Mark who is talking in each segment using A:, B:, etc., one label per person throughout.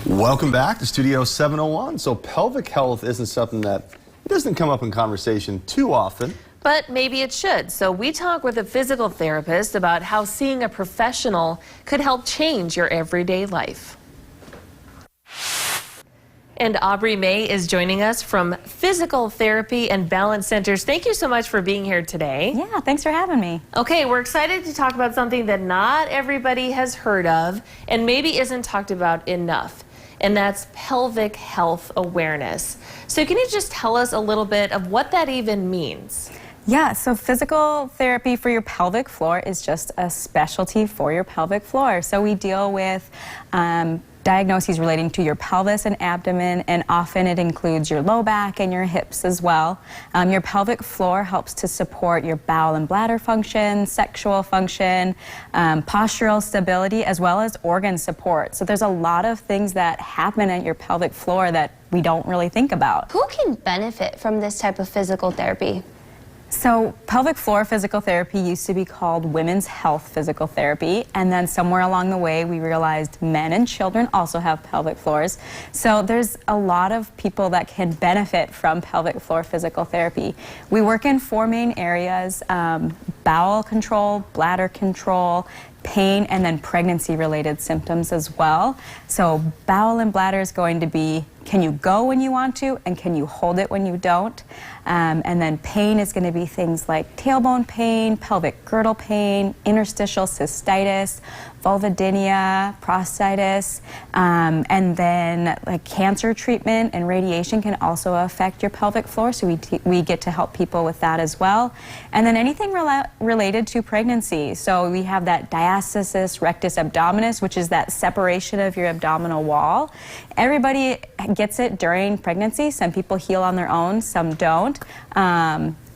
A: Welcome back to Studio 701. So pelvic health isn't something that doesn't come up in conversation too often.
B: But maybe it should. So we talk with a physical therapist about how seeing a professional could help change your everyday life. And Aubrey May is joining us from Physical Therapy and Balance Centers. Thank you so much for being here today.
C: Yeah, thanks for having me.
B: Okay, we're excited to talk about something that not everybody has heard of and maybe isn't talked about enough, and that's pelvic health awareness. So can you just tell us a little bit of what that even means?
C: Yeah, so physical therapy for your pelvic floor is just a specialty for your pelvic floor. So we deal with diagnoses relating to your pelvis and abdomen, and often it includes your low back and your hips as well. Your pelvic floor helps to support your bowel and bladder function, sexual function, postural stability, as well as organ support. So there's a lot of things that happen at your pelvic floor that we don't really think about.
D: Who can benefit from this type of physical therapy?
C: So pelvic floor physical therapy used to be called women's health physical therapy, and then somewhere along the way we realized men and children also have pelvic floors. So there's a lot of people that can benefit from pelvic floor physical therapy. We work in four main areas: bowel control, bladder control, pain, and then pregnancy-related symptoms as well. So bowel and bladder is going to be, can you go when you want to, and can you hold it when you don't? And then pain is going to be things like tailbone pain, pelvic girdle pain, interstitial cystitis, vulvodynia, prostatitis, and then like cancer treatment and radiation can also affect your pelvic floor, so we get to help people with that as well. And then anything related to pregnancy. So we have that diastasis rectus abdominis, which is that separation of your abdominal wall. Everybody gets it during pregnancy. Some people heal on their own, some don't.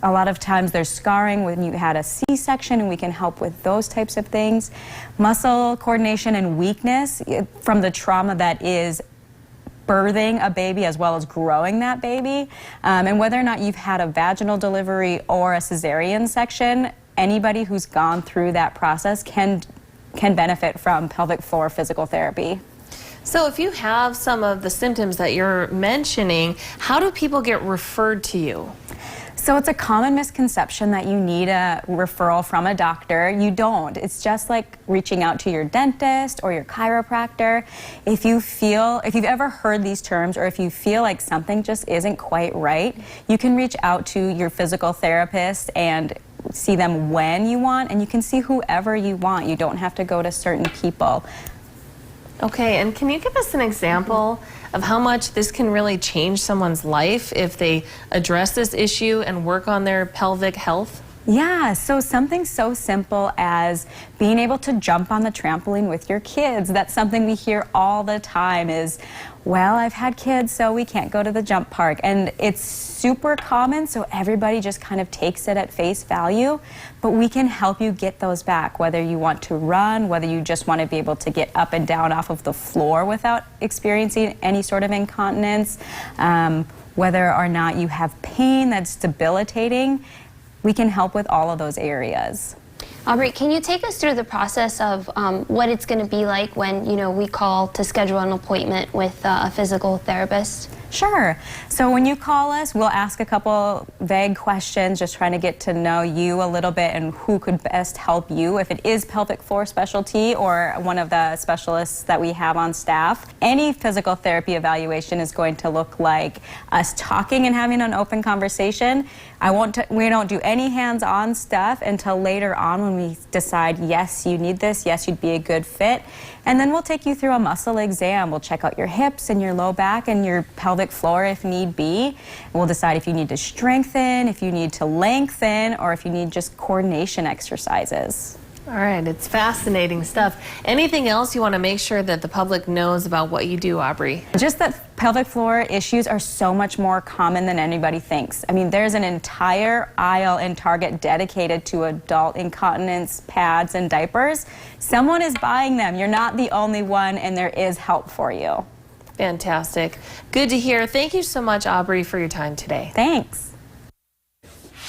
C: A lot of times there's scarring when you had a C-section, and we can help with those types of things. Muscle coordination and weakness from the trauma that is birthing a baby as well as growing that baby. And whether or not you've had a vaginal delivery or a cesarean section, anybody who's gone through that process can benefit from pelvic floor physical therapy.
B: So if you have some of the symptoms that you're mentioning, how do people get referred to you?
C: So it's a common misconception that you need a referral from a doctor. You don't. It's just like reaching out to your dentist or your chiropractor. If you've ever heard these terms, or if you feel like something just isn't quite right, you can reach out to your physical therapist and see them when you want, and you can see whoever you want. You don't have to go to certain people.
B: Okay, and can you give us an example of how much this can really change someone's life if they address this issue and work on their pelvic health?
C: Yeah, so something so simple as being able to jump on the trampoline with your kids. That's something we hear all the time is, well, I've had kids, so we can't go to the jump park. And it's super common, so everybody just kind of takes it at face value. But we can help you get those back, whether you want to run, whether you just want to be able to get up and down off of the floor without experiencing any sort of incontinence, whether or not you have pain that's debilitating. We can help with all of those areas.
D: Aubrey, can you take us through the process of what it's going to be like when, we call to schedule an appointment with a physical therapist?
C: Sure. So when you call us, we'll ask a couple vague questions, just trying to get to know you a little bit and who could best help you, if it is pelvic floor specialty or one of the specialists that we have on staff. Any physical therapy evaluation is going to look like us talking and having an open conversation. We don't do any hands-on stuff until later on when we decide, yes, you need this, yes, you'd be a good fit. And then we'll take you through a muscle exam. We'll check out your hips and your low back and your pelvic floor if need be. We'll decide if you need to strengthen, if you need to lengthen, or if you need just coordination exercises.
B: All right, it's fascinating stuff. Anything else you want to make sure that the public knows about what you do, Aubrey?
C: Just that pelvic floor issues are so much more common than anybody thinks. I mean, there's an entire aisle in Target dedicated to adult incontinence pads and diapers. Someone is buying them. You're not the only one, and there is help for you.
B: Fantastic. Good to hear. Thank you so much, Aubrey, for your time today.
C: Thanks.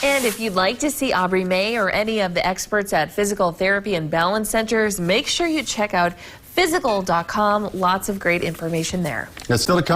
B: And if you'd like to see Aubrey May or any of the experts at Physical Therapy and Balance Centers, make sure you check out physical.com. Lots of great information there.
A: That's still to come.